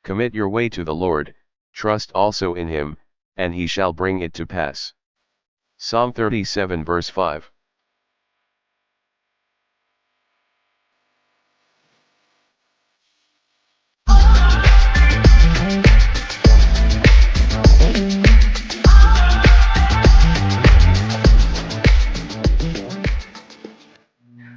Commit your way to the Lord, trust also in him, and he shall bring it to pass. Psalm 37 verse 5.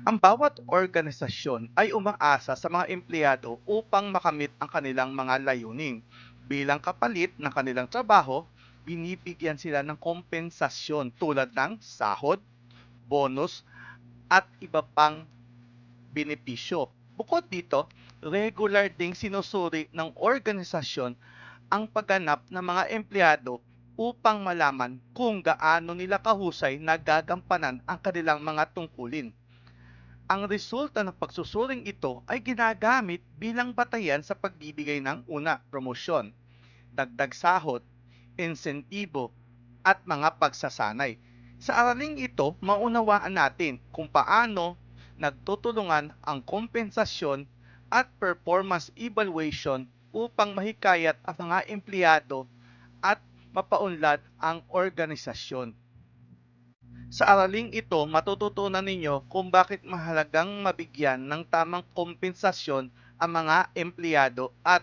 Ang bawat organisasyon ay umaasa sa mga empleyado upang makamit ang kanilang mga layunin. Bilang kapalit ng kanilang trabaho, binibigyan sila ng kompensasyon tulad ng sahod, bonus, at iba pang benepisyo. Bukod dito, regular ding sinusuri ng organisasyon ang pagganap ng mga empleyado upang malaman kung gaano nila kahusay nagagampanan ang kanilang mga tungkulin. Ang resulta ng pagsusuring ito ay ginagamit bilang batayan sa pagbibigay ng una, promosyon, dagdag sahod, insentibo, at mga pagsasanay. Sa araling ito, maunawaan natin kung paano nagtutulungan ang kompensasyon at performance evaluation upang mahikayat ang mga empleyado at mapaunlad ang organisasyon. Sa araling ito, matututunan ninyo kung bakit mahalagang mabigyan ng tamang kompensasyon ang mga empleyado at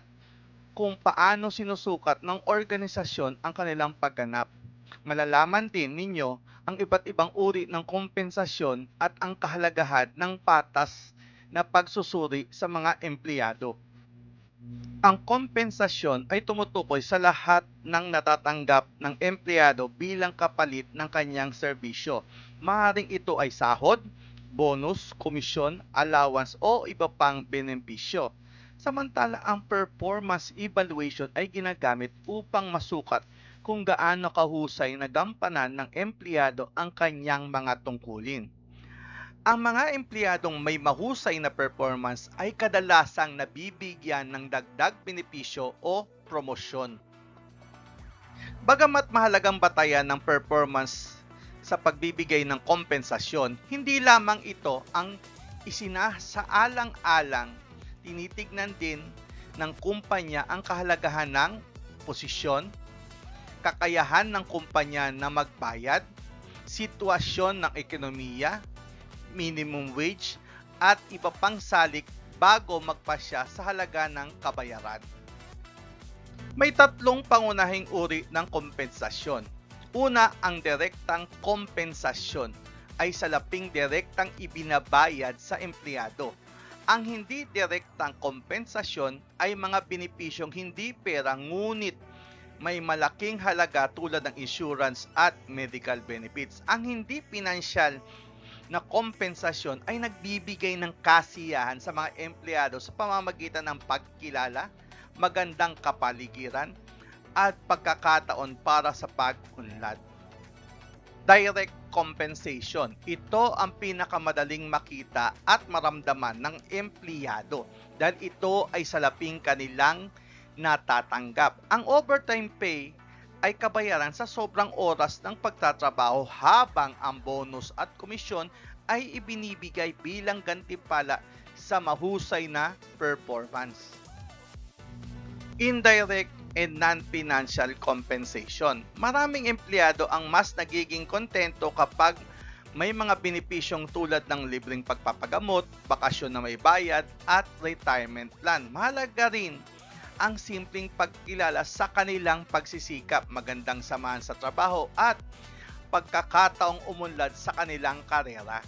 kung paano sinusukat ng organisasyon ang kanilang pagganap. Malalaman din ninyo ang iba't ibang uri ng kompensasyon at ang kahalagahan ng patas na pagsusuri sa mga empleyado. Ang kompensasyon ay tumutukoy sa lahat ng natatanggap ng empleyado bilang kapalit ng kanyang serbisyo. Maaaring ito ay sahod, bonus, komisyon, allowance o iba pang benepisyo. Samantala ang performance evaluation ay ginagamit upang masukat kung gaano kahusay nagampanan ng empleyado ang kanyang mga tungkulin. Ang mga empleyadong may mahusay na performance ay kadalasang nabibigyan ng dagdag benepisyo o promosyon. Bagamat mahalagang batayan ng performance sa pagbibigay ng kompensasyon, hindi lamang ito ang isinasaalang-alang. Tinitignan din ng kumpanya ang kahalagahan ng posisyon, kakayahan ng kumpanya na magbayad, sitwasyon ng ekonomiya, minimum wage, at iba pang salik bago magpasya sa halaga ng kabayaran. May tatlong pangunahing uri ng kompensasyon. Una, ang direktang kompensasyon ay salaping direktang ibinabayad sa empleyado. Ang hindi direktang kompensasyon ay mga benepisyong hindi pera ngunit may malaking halaga tulad ng insurance at medical benefits. Ang hindi pinansyal na kompensasyon ay nagbibigay ng kasiyahan sa mga empleyado sa pamamagitan ng pagkilala, magandang kapaligiran, at pagkakataon para sa pag-unlad. Direct compensation. Ito ang pinakamadaling makita at maramdaman ng empleyado dahil ito ay salaping kanilang natatanggap. Ang overtime pay ay kabayaran sa sobrang oras ng pagtatrabaho habang ang bonus at komisyon ay ibinibigay bilang gantimpala sa mahusay na performance. Indirect and non-financial compensation. Maraming empleyado ang mas nagiging kontento kapag may mga benepisyong tulad ng libreng pagpapagamot, bakasyon na may bayad, at retirement plan. Mahalaga rin ang simpleng pagkilala sa kanilang pagsisikap, magandang samahan sa trabaho at pagkakataong umunlad sa kanilang karera.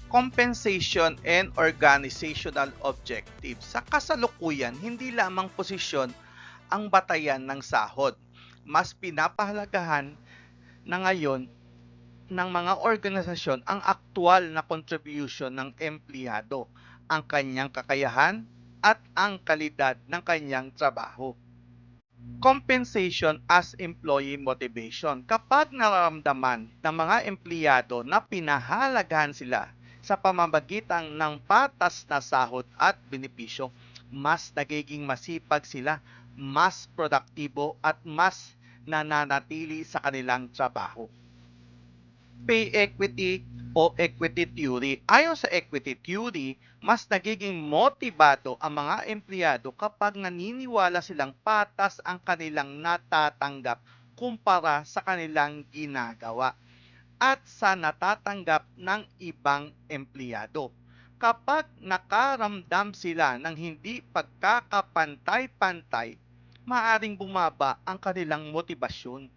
Compensation and organizational objectives. Sa kasalukuyan, hindi lamang posisyon ang batayan ng sahod. Mas pinapahalagahan na ngayon ng mga organisasyon ang aktwal na contribution ng empleyado, ang kanyang kakayahan, at ang kalidad ng kanyang trabaho. Compensation as employee motivation. Kapag nararamdaman ng mga empleyado na pinahalagahan sila sa pamamagitan ng patas na sahod at benepisyo, mas nagiging masipag sila, mas produktibo at mas nananatili sa kanilang trabaho. Pay equity o equity theory. Ayon sa equity theory, mas nagiging motibado ang mga empleyado kapag naniniwala silang patas ang kanilang natatanggap kumpara sa kanilang ginagawa at sa natatanggap ng ibang empleyado. Kapag nakaramdam sila ng hindi pagkakapantay-pantay, maaring bumaba ang kanilang motibasyon.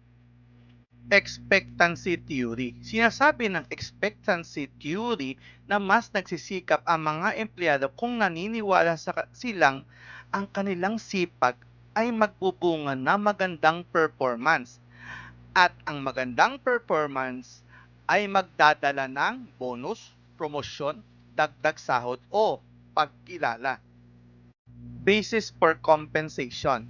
Expectancy theory. Sinasabi ng expectancy theory na mas nagsisikap ang mga empleyado kung naniniwala silang ang kanilang sipag ay magbubunga na magandang performance at ang magandang performance ay magdadala ng bonus, promosyon, dagdag sahod o pagkilala. Basis for compensation.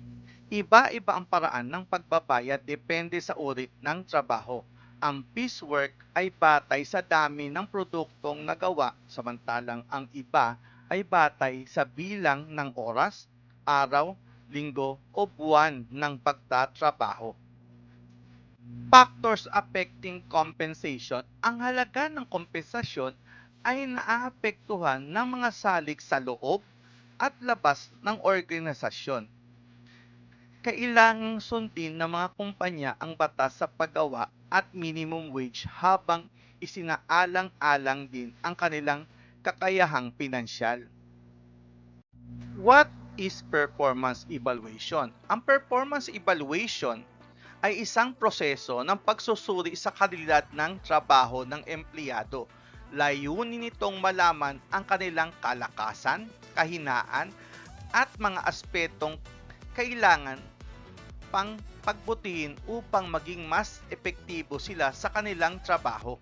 Iba-iba ang paraan ng pagbabayad depende sa uri ng trabaho. Ang piecework ay batay sa dami ng produktong nagawa, samantalang ang iba ay batay sa bilang ng oras, araw, linggo o buwan ng pagtatrabaho. Factors affecting compensation. Ang halaga ng kompensasyon ay naaapektuhan ng mga salik sa loob at labas ng organisasyon. Kailangang sundin ng mga kumpanya ang batas sa paggawa at minimum wage habang isinaalang-alang din ang kanilang kakayahang pinansyal. What is performance evaluation? Ang performance evaluation ay isang proseso ng pagsusuri sa kalidad ng trabaho ng empleyado. Layunin nitong malaman ang kanilang kalakasan, kahinaan, at mga aspetong kailangan pang pagbutihin upang maging mas epektibo sila sa kanilang trabaho.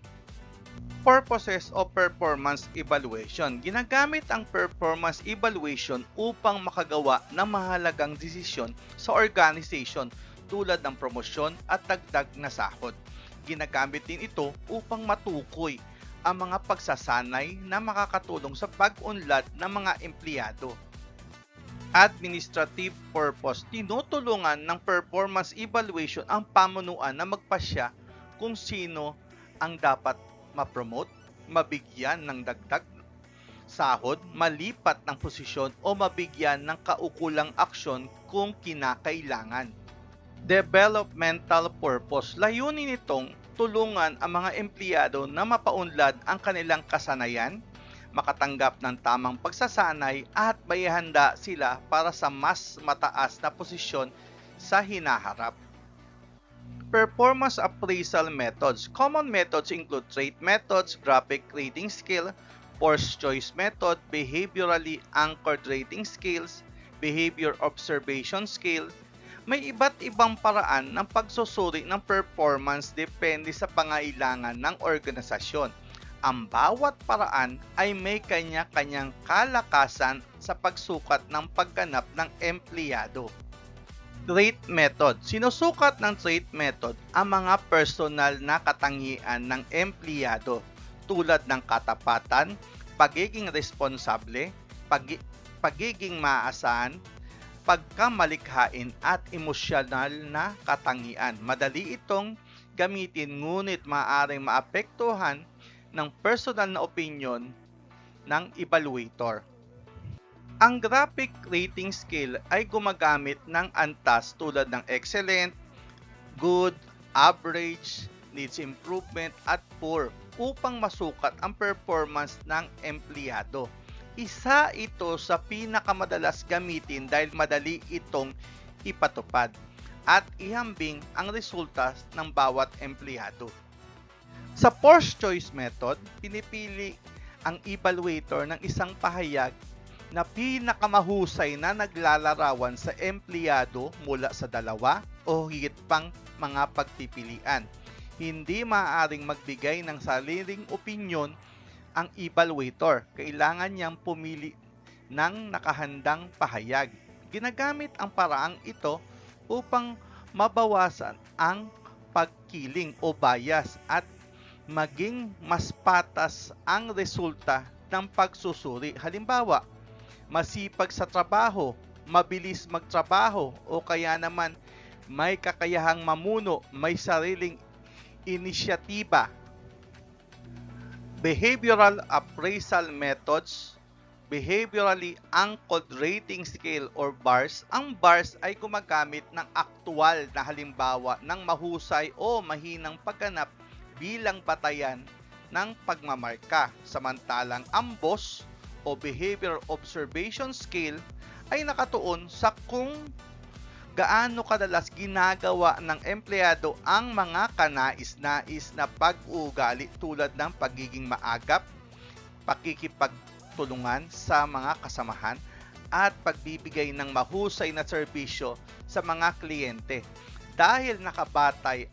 Purposes of performance evaluation. Ginagamit ang performance evaluation upang makagawa ng mahalagang desisyon sa organization tulad ng promosyon at dagdag na sahod. Ginagamit din ito upang matukoy ang mga pagsasanay na makakatulong sa pag-unlad ng mga empleyado. Administrative purpose. Tinutulungan ng performance evaluation ang pamunuan na magpasya kung sino ang dapat ma-promote, mabigyan ng dagdag sahod, malipat ng posisyon o mabigyan ng kaukulang aksyon kung kinakailangan. Developmental purpose. Layunin nitong tulungan ang mga empleyado na mapaunlad ang kanilang kasanayan, makatanggap ng tamang pagsasanay at may handa sila para sa mas mataas na posisyon sa hinaharap. Performance appraisal methods. Common methods include trait methods, graphic rating scale, forced choice method, behaviorally anchored rating scales, behavior observation scale. May iba't ibang paraan ng pagsusuri ng performance depende sa pangailangan ng organisasyon. Ang bawat paraan ay may kanya-kanyang kalakasan sa pagsukat ng pagganap ng empleyado. Trait method. Sinusukat ng trait method ang mga personal na katangian ng empleyado tulad ng katapatan, pagiging responsable, pagiging maaasahan, pagkamalikhain at emosyonal na katangian. Madali itong gamitin ngunit maaaring maapektuhan ng personal na opinion ng evaluator. Ang graphic rating scale ay gumagamit ng antas tulad ng excellent, good, average, needs improvement at poor upang masukat ang performance ng empleyado. Isa ito sa pinakamadalas gamitin dahil madali itong ipatupad at ihambing ang resulta ng bawat empleyado. Sa forced choice method, pinipili ang evaluator ng isang pahayag na pinakamahusay na naglalarawan sa empleyado mula sa dalawa o higit pang mga pagpipilian. Hindi maaaring magbigay ng sariling opinyon ang evaluator. Kailangan niyang pumili ng nakahandang pahayag. Ginagamit ang paraang ito upang mabawasan ang pagkiling o bias at maging mas patas ang resulta ng pagsusuri. Halimbawa, masipag sa trabaho, mabilis magtrabaho, o kaya naman may kakayahang mamuno, may sariling inisyatiba. Behavioral appraisal methods, behaviorally anchored rating scale or BARS. Ang BARS ay gumagamit ng aktual na halimbawa ng mahusay o mahinang pagganap bilang batayan ng pagmamarka. Samantalang ang BOS o Behavior Observation Scale ay nakatuon sa kung gaano kadalas ginagawa ng empleyado ang mga kanais-nais na pag-uugali tulad ng pagiging maagap, pakikipagtulungan sa mga kasamahan, at pagbibigay ng mahusay na serbisyo sa mga kliyente. Dahil nakabatay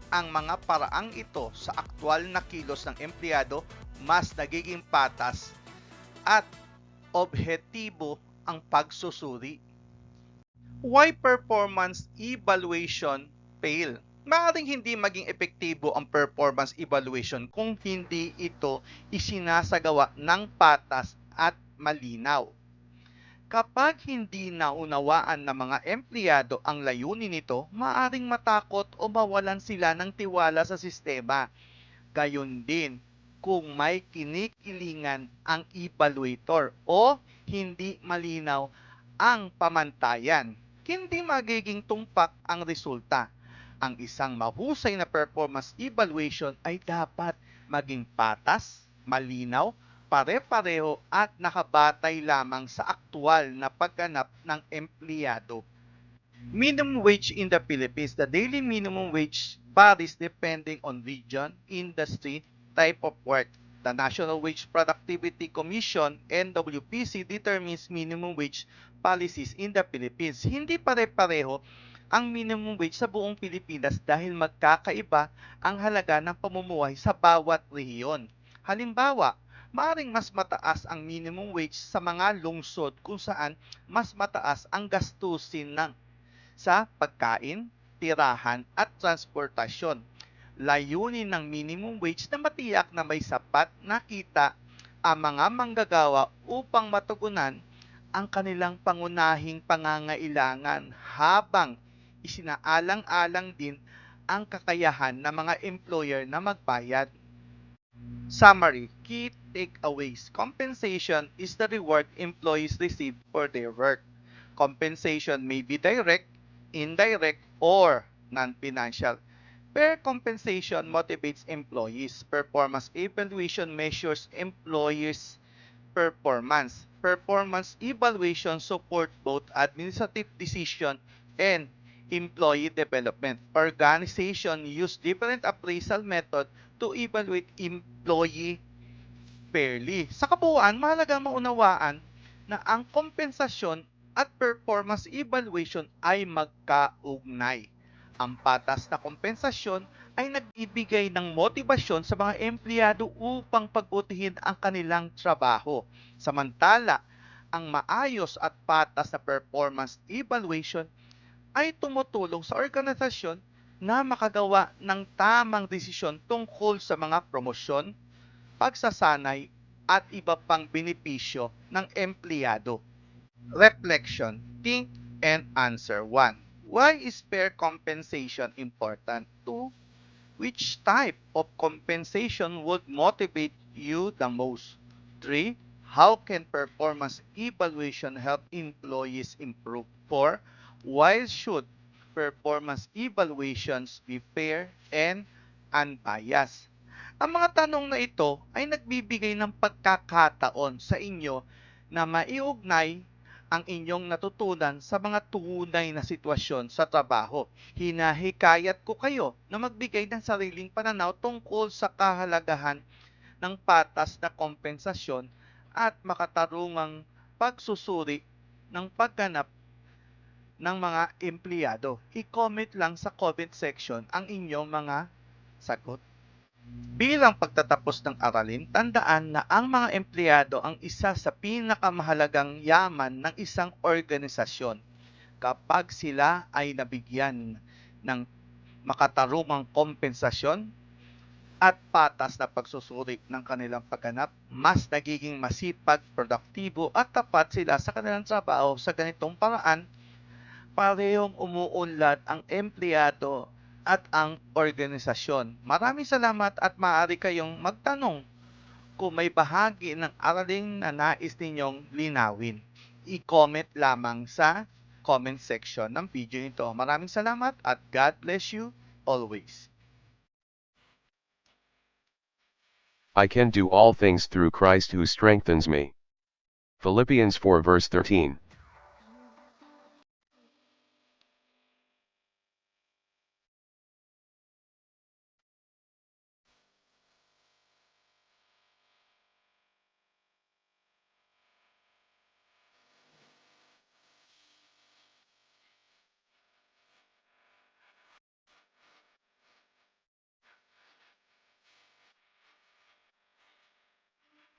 ang mga paraang ito sa aktwal na kilos ng empleyado, mas nagiging patas at objektibo ang pagsusuri. Why performance evaluation fail? Maaaring hindi maging epektibo ang performance evaluation kung hindi ito isinasagawa ng patas at malinaw. Kapag hindi naunawaan ng mga empleyado ang layunin nito, maaaring matakot o mawalan sila ng tiwala sa sistema. Gayon din, kung may kinikilingan ang evaluator o hindi malinaw ang pamantayan, hindi magiging tumpak ang resulta. Ang isang mahusay na performance evaluation ay dapat maging patas, malinaw, pare-pareho at nakabatay lamang sa aktwal na pagganap ng empleyado. Minimum wage in the Philippines. The daily minimum wage varies depending on region, industry, type of work. The National Wage Productivity Commission, NWPC, determines minimum wage policies in the Philippines. Hindi pare-pareho ang minimum wage sa buong Pilipinas dahil magkakaiba ang halaga ng pamumuhay sa bawat rehiyon. Halimbawa, maaaring mas mataas ang minimum wage sa mga lungsod kung saan mas mataas ang gastusin sa pagkain, tirahan at transportasyon. Layunin ng minimum wage na matiyak na may sapat na kita ang mga manggagawa upang matugunan ang kanilang pangunahing pangangailangan habang isinaalang-alang din ang kakayahan ng mga employer na magbayad. Summary, key takeaways. Compensation is the reward employees receive for their work. Compensation may be direct, indirect, or non-financial. Fair compensation motivates employees. Performance evaluation measures employees' performance. Performance evaluation support both administrative decision and employee development. Organization use different appraisal method to evaluate employee fairly. Sa kabuuan, mahalaga maunawaan na ang kompensasyon at performance evaluation ay magkaugnay. Ang patas na kompensasyon ay nagbibigay ng motibasyon sa mga empleyado upang pagbutihin ang kanilang trabaho. Samantala, ang maayos at patas na performance evaluation ay tumutulong sa organisasyon na makagawa ng tamang desisyon tungkol sa mga promosyon, pagsasanay, at iba pang benepisyo ng empleyado. Reflection. Think and answer. 1. Why is fair compensation important? 2. Which type of compensation would motivate you the most? 3. How can performance evaluation help employees improve? 4. Why should performance evaluations be fair and unbiased? Ang mga tanong na ito ay nagbibigay ng pagkakataon sa inyo na maiugnay ang inyong natutunan sa mga tunay na sitwasyon sa trabaho. Hinahikayat ko kayo na magbigay ng sariling pananaw tungkol sa kahalagahan ng patas na kompensasyon at makatarungang pagsusuri ng pagganap ng mga empleyado. I-comment lang sa comment section ang inyong mga sagot. Bilang pagtatapos ng aralin, tandaan na ang mga empleyado ang isa sa pinakamahalagang yaman ng isang organisasyon. Kapag sila ay nabigyan ng makatarungang kompensasyon at patas na pagsusuri ng kanilang pagganap, mas nagiging masipag, produktibo at tapat sila sa kanilang trabaho. Sa ganitong paraan, parehong umuunlad ang empleyado at ang organisasyon. Maraming salamat at maaari kayong magtanong kung may bahagi ng aralin na nais ninyong linawin. I-comment lamang sa comment section ng video nito. Maraming salamat at God bless you always. I can do all things through Christ who strengthens me. Philippians 4 verse 13.